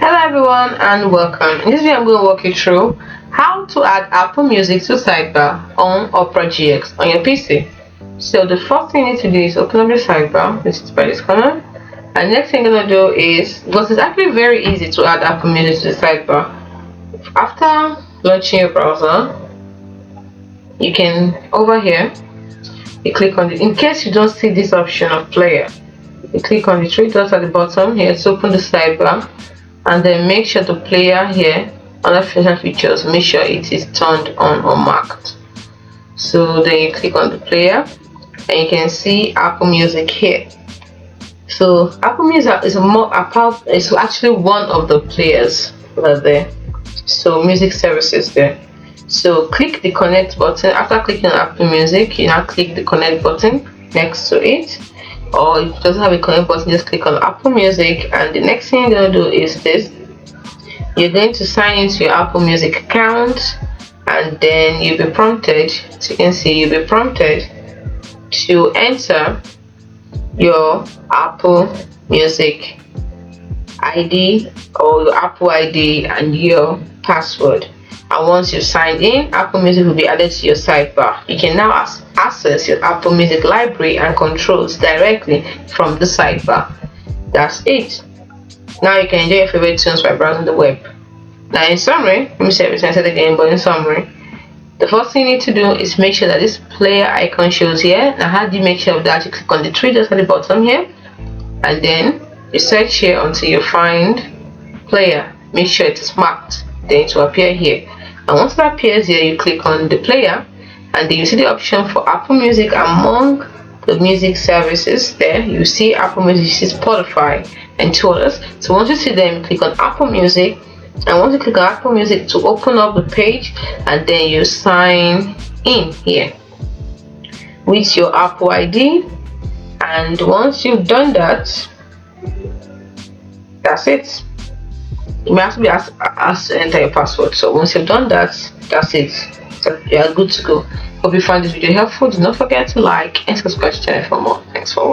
Hello everyone and welcome. In this video I'm going to walk you through how to add Apple Music to Sidebar on Opera GX on your PC. So the first thing you need to do is open up your Sidebar, which is by this corner. And next thing you're going to do is, because it's actually very easy to add Apple Music to the Sidebar. After launching your browser, you can, over here, you click on in case you don't see this option of player, you click on the three dots at the bottom here to open the Sidebar. And then make sure the player here under features, make sure it is turned on or marked. So then you click on the player and you can see Apple Music here. So Apple Music is actually one of the players that are there. So music services there. So click the connect button. After clicking on Apple Music, you now click the connect button next to it. Or if it doesn't have a connect button, just click on Apple Music, and the next thing you're going to do is this. You're going to sign into your Apple Music account, and then you'll be prompted, as you can see, you'll be prompted to enter your Apple Music ID or your Apple ID and your password. And once you've signed in, Apple Music will be added to your sidebar. You can now access your Apple Music library and controls directly from the sidebar. That's it. Now you can enjoy your favorite tunes by browsing the web. Now in summary, let me say everything I said again, but in summary, the first thing you need to do is make sure that this player icon shows here. Now how do you make sure of that? You click on the three dots at the bottom here, and then you search here until you find player. Make sure it is marked, then it will appear here. And once that appears here, you click on the player, and then you see the option for Apple Music among the music services. There you see Apple Music, you see Spotify and two others. So once you see them, you click on Apple Music, and once you click on Apple Music to open up the page, and then you sign in here with your Apple ID. And once you've done that, that's it. You may have to be asked to enter your password. So once you've done that, that's it. So you are good to go. Hope you find this video helpful. Do not forget to like and subscribe to the channel for more. Thanks for watching.